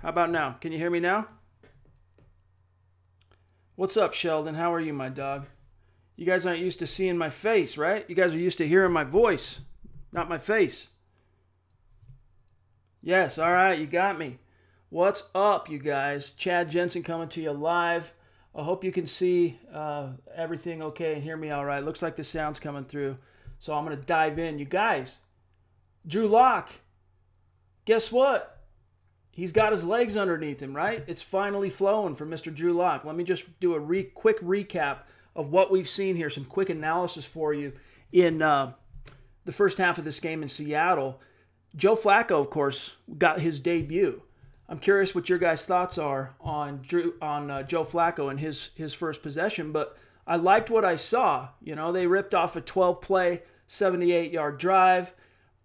How about now? Can you hear me now? What's up, Sheldon? How are you, my dog? You guys aren't used to seeing my face, right? You guys are used to hearing my voice, not my face. Yes, all right, you got me. What's up, you guys? Chad Jensen coming to you live. I hope you can see everything okay and hear me all right. Looks like the sound's coming through. So I'm going to dive in. You guys, Drew Lock, guess what? He's got his legs underneath him, right? It's finally flowing for Mr. Drew Lock. Let me just do a quick recap of what we've seen here. Some quick analysis for you in the first half of this game in Seattle. Joe Flacco, of course, got his debut. I'm curious what your guys' thoughts are on Joe Flacco and his first possession, but I liked what I saw. You know, they ripped off a 12-play, 78-yard drive.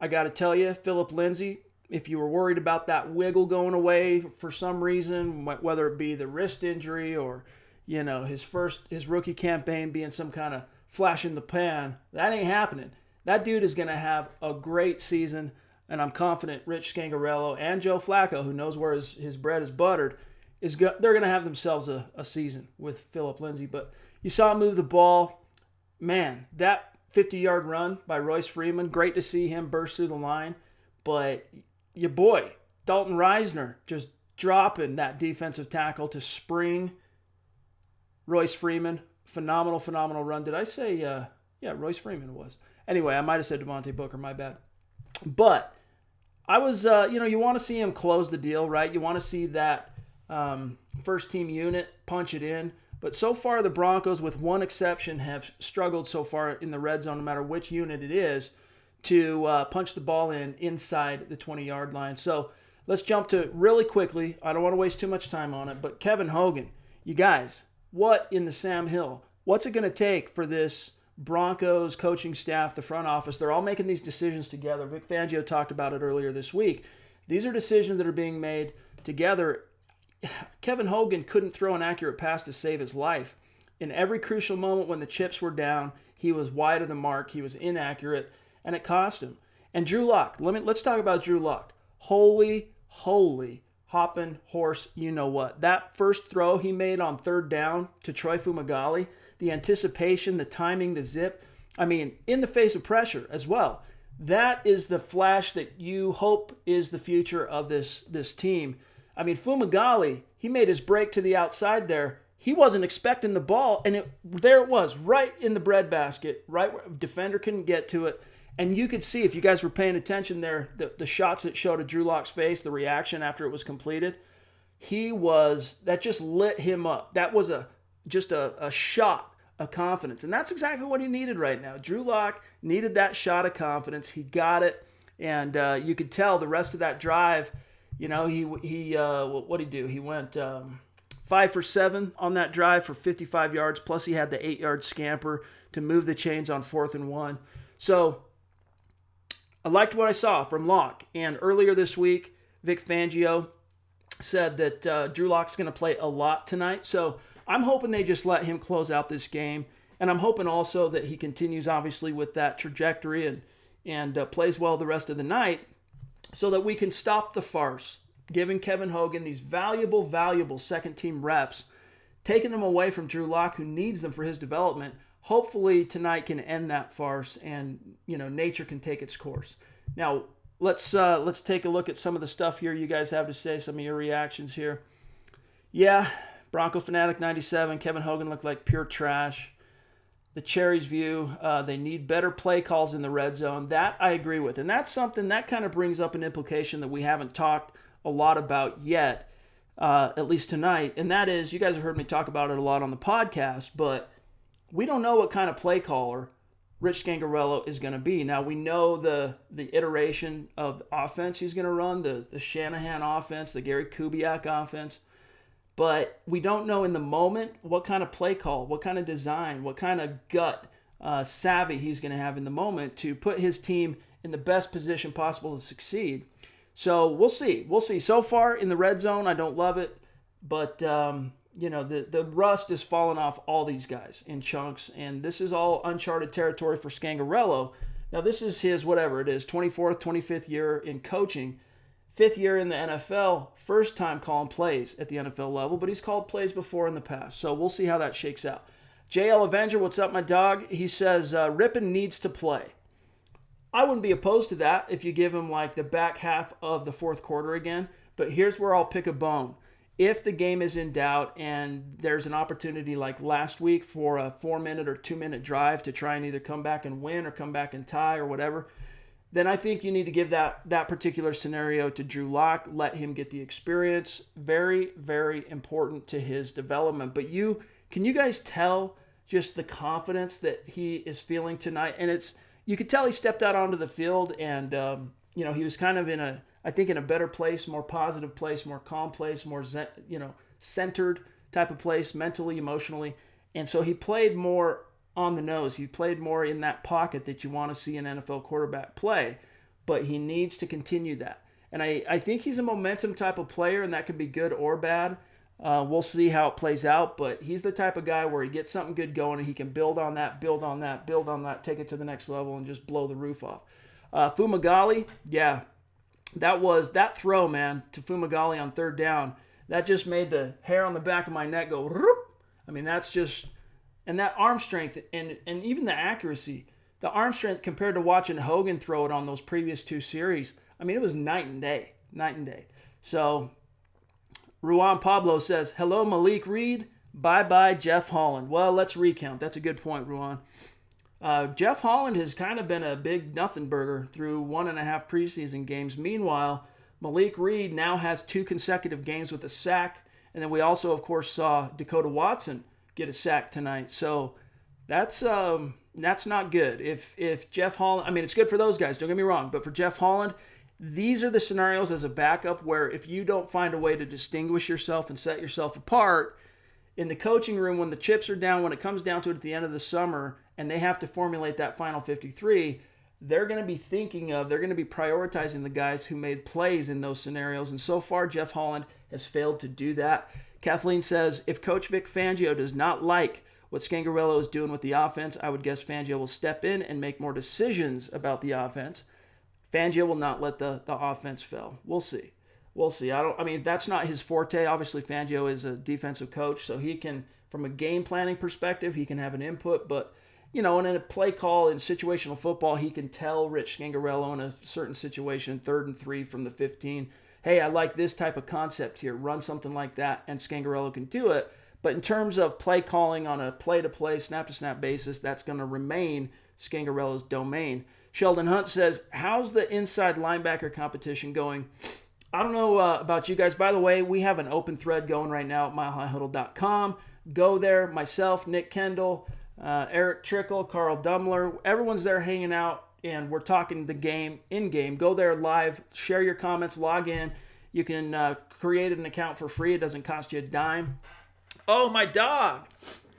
I got to tell you, Philip Lindsay, if you were worried about that wiggle going away for some reason, whether it be the wrist injury or, you know, his rookie campaign being some kind of flash in the pan, that ain't happening. That dude is going to have a great season. And I'm confident Rich Scangarello and Joe Flacco, who knows where his bread is buttered, they're going to have themselves a season with Philip Lindsay. But you saw him move the ball. Man, that 50-yard run by Royce Freeman, great to see him burst through the line. But your boy, Dalton Reisner, just dropping that defensive tackle to spring Royce Freeman. Phenomenal run. Did I say, yeah, Royce Freeman was. Anyway, I might have said Devontae Booker, my bad. But I was, you want to see him close the deal, right? You want to see that first team unit punch it in. But so far, the Broncos, with one exception, have struggled so far in the red zone, no matter which unit it is, to punch the ball inside the 20-yard line. So let's jump to really quickly. I don't want to waste too much time on it, but Kevin Hogan, you guys, what in the Sam Hill? What's it going to take for this Broncos coaching staff, the front office? They're all making these decisions together. Vic Fangio talked about it earlier this week. These are decisions that are being made together. Kevin Hogan couldn't throw an accurate pass to save his life. In every crucial moment when the chips were down, he was wide of the mark. He was inaccurate, and it cost him. And Drew Lock, let's talk about Drew Lock. Holy hopping horse, you know what. That first throw he made on third down to Troy Fumagalli, the anticipation, the timing, the zip. I mean, in the face of pressure as well. That is the flash that you hope is the future of this team. I mean, Fumagalli, he made his break to the outside there. He wasn't expecting the ball, and there it was, right in the breadbasket, right where defender couldn't get to it. And you could see, if you guys were paying attention there, the shots that showed at Drew Lock's face, the reaction after it was completed, that just lit him up. That was just a shot of confidence. And that's exactly what he needed right now. Drew Lock needed that shot of confidence. He got it. And you could tell the rest of that drive, you know, what did he do? He went 5 for 7 on that drive for 55 yards. Plus he had the 8-yard scamper to move the chains on 4th and 1. So I liked what I saw from Lock. And earlier this week, Vic Fangio said that Drew Lock's going to play a lot tonight. So I'm hoping they just let him close out this game. And I'm hoping also that he continues, obviously, with that trajectory and plays well the rest of the night so that we can stop the farce, giving Kevin Hogan these valuable second-team reps, taking them away from Drew Lock, who needs them for his development. Hopefully tonight can end that farce and, you know, nature can take its course. Now, let's take a look at some of the stuff here you guys have to say, some of your reactions here. Yeah, Bronco Fanatic 97, Kevin Hogan looked like pure trash. The Cherries view, they need better play calls in the red zone. That I agree with. And that's something that kind of brings up an implication that we haven't talked a lot about yet, at least tonight. And that is, you guys have heard me talk about it a lot on the podcast, but we don't know what kind of play caller Rich Scangarello is going to be. Now, we know the iteration of offense he's going to run, the Shanahan offense, the Gary Kubiak offense. But we don't know in the moment what kind of play call, what kind of design, what kind of gut savvy he's going to have in the moment to put his team in the best position possible to succeed. So we'll see. So far in the red zone, I don't love it. But the rust is falling off all these guys in chunks, and this is all uncharted territory for Scangarello. Now, this is his, 24th, 25th year in coaching. fifth year in the NFL, first time calling plays at the NFL level, but he's called plays before in the past. So we'll see how that shakes out. JL Avenger, what's up, my dog? He says, Rippon needs to play. I wouldn't be opposed to that if you give him like the back half of the fourth quarter again. But here's where I'll pick a bone. If the game is in doubt and there's an opportunity like last week for a 4-minute or 2-minute drive to try and either come back and win or come back and tie or whatever, then I think you need to give that particular scenario to Drew Lock. Let him get the experience. Very, very important to his development. But can you guys tell just the confidence that he is feeling tonight? And you could tell he stepped out onto the field and, he was kind of in a better place, more positive place, more calm place, more, centered type of place, mentally, emotionally. And so he played more on the nose. He played more in that pocket that you want to see an NFL quarterback play, but he needs to continue that. And I think he's a momentum type of player, and that could be good or bad. We'll see how it plays out, but he's the type of guy where he gets something good going and he can build on that, take it to the next level and just blow the roof off. Fumagalli, yeah, that throw, man, to Fumagalli on third down, that just made the hair on the back of my neck go, whoop. I mean, that's just, and that arm strength and even the accuracy, the arm strength compared to watching Hogan throw it on those previous two series, I mean, it was night and day. So, Ruan Pablo says, hello, Malik Reed. Bye-bye, Jeff Holland. Well, let's recount. That's a good point, Ruan. Jeff Holland has kind of been a big nothing burger through 1.5 preseason games. Meanwhile, Malik Reed now has 2 consecutive games with a sack. And then we also, of course, saw Dakota Watson get a sack tonight. So that's not good. If Jeff Holland, I mean, it's good for those guys, don't get me wrong. But for Jeff Holland, these are the scenarios as a backup where if you don't find a way to distinguish yourself and set yourself apart in the coaching room, when the chips are down, when it comes down to it at the end of the summer and they have to formulate that final 53, they're going to be prioritizing the guys who made plays in those scenarios. And so far, Jeff Holland has failed to do that. Kathleen says, if Coach Vic Fangio does not like what Scangarello is doing with the offense, I would guess Fangio will step in and make more decisions about the offense. Fangio will not let the offense fail. We'll see. That's not his forte. Obviously, Fangio is a defensive coach, so he can, from a game planning perspective, he can have an input. But, in a play call in situational football, he can tell Rich Scangarello in a certain situation, 3rd and 3 from the 15, hey, I like this type of concept here. Run something like that, and Scangarello can do it. But in terms of play calling on a play-to-play, snap-to-snap basis, that's going to remain Scangarello's domain. Sheldon Hunt says, how's the inside linebacker competition going? I don't know about you guys. By the way, we have an open thread going right now at milehighhuddle.com. Go there. Myself, Nick Kendall, Eric Trickle, Carl Dumler. Everyone's there hanging out, and we're talking the game in-game. Go there live. Share your comments. Log in. You can create an account for free. It doesn't cost you a dime. Oh, my dog.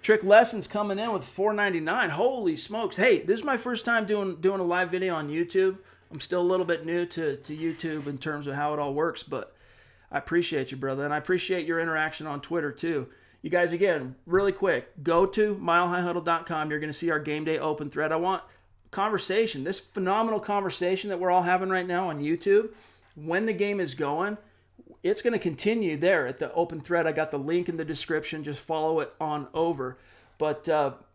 Trick Lessons coming in with $4.99. Holy smokes. Hey, this is my first time doing a live video on YouTube. I'm still a little bit new to YouTube in terms of how it all works, but I appreciate you, brother, and I appreciate your interaction on Twitter, too. You guys, again, really quick, go to milehighhuddle.com. You're going to see our game day open thread. I want conversation, this phenomenal conversation that we're all having right now on YouTube. When the game is going, it's going to continue there at the open thread. I got the link in the description. Just follow it on over. But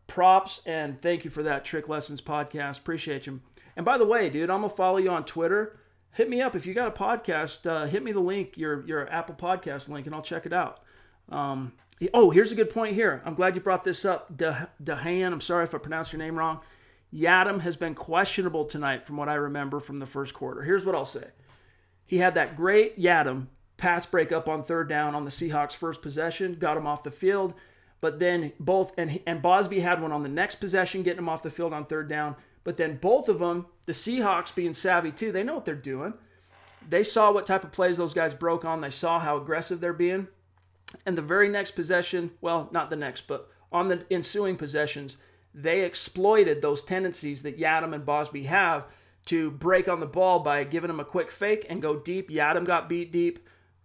props and thank you for that, Trick Lessons podcast. Appreciate you. And by the way, dude, I'm going to follow you on Twitter. Hit me up. If you got a podcast, hit me the link, your Apple Podcast link, and I'll check it out. Here's a good point here. I'm glad you brought this up. Dahan, I'm sorry if I pronounced your name wrong. Yadam has been questionable tonight from what I remember from the first quarter. Here's what I'll say. He had that great Yadam pass breakup on third down on the Seahawks' first possession, got him off the field. But then both, and Bosby had one on the next possession, getting him off the field on third down. But then both of them, the Seahawks being savvy too, they know what they're doing. They saw what type of plays those guys broke on. They saw how aggressive they're being. And the very next possession, well, not the next, but on the ensuing possessions, they exploited those tendencies that Yadam and Bosby have to break on the ball by giving him a quick fake and go deep. Yadam got beat deep,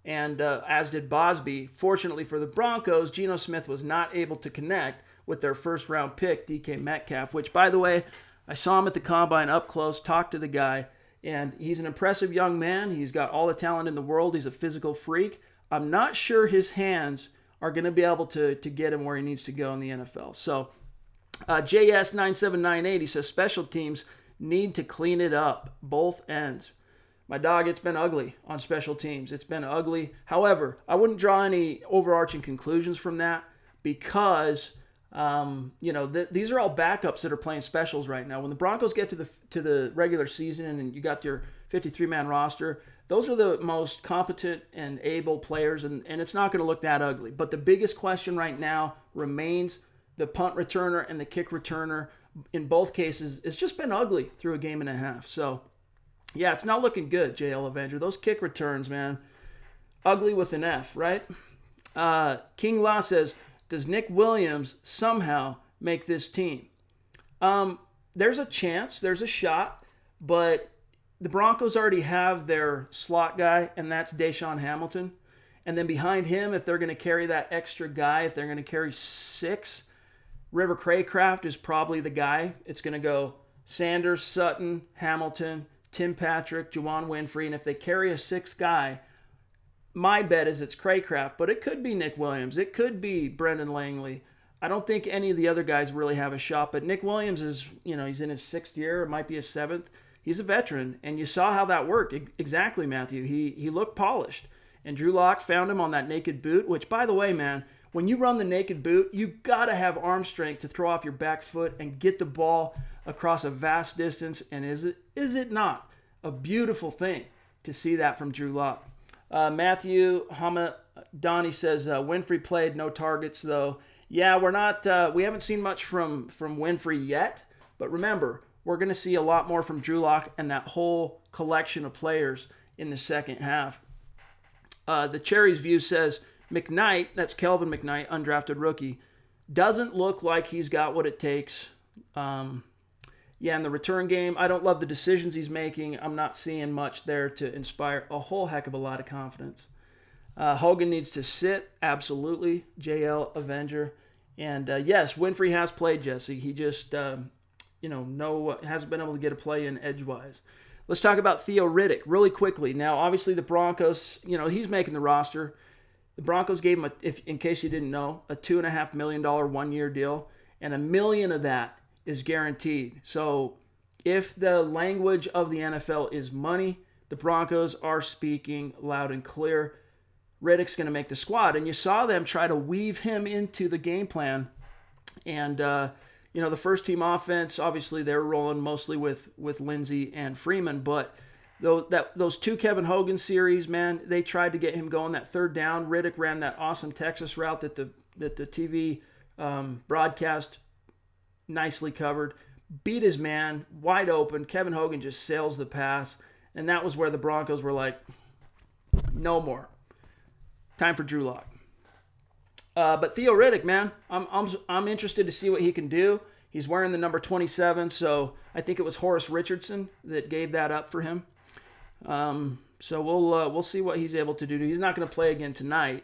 and as did Bosby. Fortunately for the Broncos, Geno Smith was not able to connect with their first-round pick, DK Metcalf, which, by the way, I saw him at the Combine up close, talked to the guy. And he's an impressive young man. He's got all the talent in the world. He's a physical freak. I'm not sure his hands are going to be able to get him where he needs to go in the NFL. So JS9798, he says special teams need to clean it up, both ends. My dog, it's been ugly on special teams. It's been ugly. However, I wouldn't draw any overarching conclusions from that because these are all backups that are playing specials right now. When the Broncos get to the regular season and you got your 53-man roster, those are the most competent and able players, and it's not going to look that ugly. But the biggest question right now remains the punt returner and the kick returner. In both cases, it's just been ugly through a game and a half. So, yeah, it's not looking good, JL Avenger. Those kick returns, man, ugly with an F, right? King La says, does Nick Williams somehow make this team? There's a chance, there's a shot, but the Broncos already have their slot guy, and that's Deshaun Hamilton. And then behind him, if they're going to carry that extra guy, if they're going to carry 6, River Craycraft is probably the guy. It's going to go Sanders, Sutton, Hamilton, Tim Patrick, Juwan Winfrey, and if they carry a 6th guy, my bet is it's Craycraft, but it could be Nick Williams. It could be Brendan Langley. I don't think any of the other guys really have a shot, but Nick Williams is, he's in his 6th year. It might be his 7th. He's a veteran, and you saw how that worked. Exactly, Matthew. He looked polished, and Drew Lock found him on that naked boot, which, by the way, man, when you run the naked boot, you got to have arm strength to throw off your back foot and get the ball across a vast distance. And is it not a beautiful thing to see that from Drew Lock? Matthew Hamadani says Winfrey played, no targets though. Yeah, we haven't seen much from Winfrey yet, but remember, we're going to see a lot more from Drew Lock and that whole collection of players in the second half. The Cherries View says McKnight, that's Kelvin McKnight, undrafted rookie, doesn't look like he's got what it takes. In the return game, I don't love the decisions he's making. I'm not seeing much there to inspire a whole heck of a lot of confidence. Hogan needs to sit, absolutely, JL Avenger. And yes, Winfrey has played, Jesse. He just, hasn't been able to get a play in edgewise. Let's talk about Theo Riddick really quickly. Now, obviously, the Broncos, he's making the roster. The Broncos gave him, in case you didn't know, a $2.5 million one-year deal, and $1 million of that is guaranteed. So if the language of the NFL is money, the Broncos are speaking loud and clear. Riddick's going to make the squad. And you saw them try to weave him into the game plan. And, the first team offense, obviously they're rolling mostly with Lindsey and Freeman. But those 2 Kevin Hogan series, man, they tried to get him going that third down. Riddick ran that awesome Texas route that the TV broadcast nicely covered, beat his man, wide open. Kevin Hogan just sails the pass, and that was where the Broncos were like, no more. Time for Drew Lock. But Theo Riddick, man, I'm interested to see what he can do. He's wearing the number 27, so I think it was Horace Richardson that gave that up for him. So we'll see what he's able to do. He's not going to play again tonight,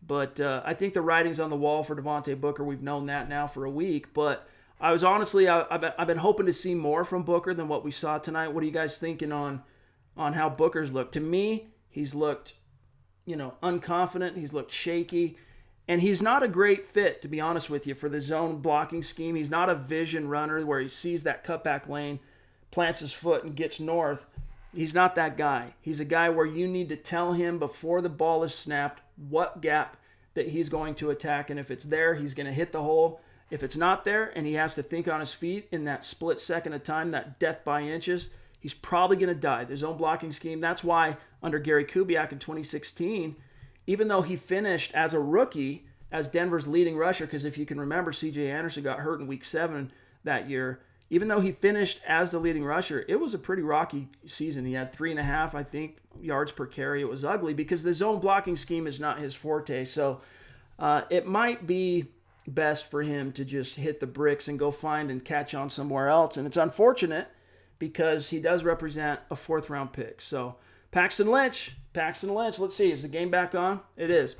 but I think the writing's on the wall for Devontae Booker. We've known that now for a week, but I was honestly, I've been hoping to see more from Booker than what we saw tonight. What are you guys thinking on how Booker's looked? To me, he's looked, unconfident. He's looked shaky. And he's not a great fit, to be honest with you, for the zone blocking scheme. He's not a vision runner where he sees that cutback lane, plants his foot, and gets north. He's not that guy. He's a guy where you need to tell him before the ball is snapped what gap that he's going to attack. And if it's there, he's going to hit the hole. If it's not there and he has to think on his feet in that split second of time, that death by inches, he's probably going to die. The zone blocking scheme, that's why under Gary Kubiak in 2016, even though he finished as a rookie as Denver's leading rusher, because if you can remember, C.J. Anderson got hurt in Week 7 that year. Even though he finished as the leading rusher, it was a pretty rocky season. He had 3.5, I think, yards per carry. It was ugly because the zone blocking scheme is not his forte. So it might be best for him to just hit the bricks and go find and catch on somewhere else. And it's unfortunate because he does represent a 4th-round pick. So Paxton Lynch, let's see. Is the game back on? It is.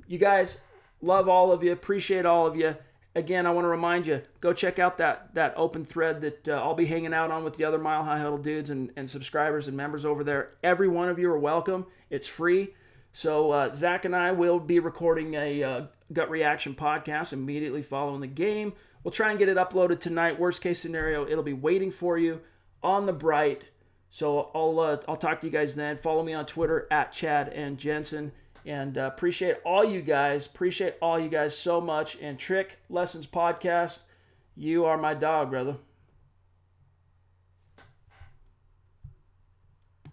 You guys, love all of you. Appreciate all of you. again, I want to remind you, go check out that open thread that I'll be hanging out on with the other Mile High Huddle dudes and subscribers and members over there. Every one of you are welcome. It's free. So Zach and I will be recording a gut reaction podcast immediately following the game. We'll try and get it uploaded tonight. Worst case scenario, it'll be waiting for you on the Bright. So I'll talk to you guys then. Follow me on Twitter at Chad and Jensen. And appreciate all you guys. Appreciate all you guys so much. And Trick Lessons Podcast, you are my dog, brother.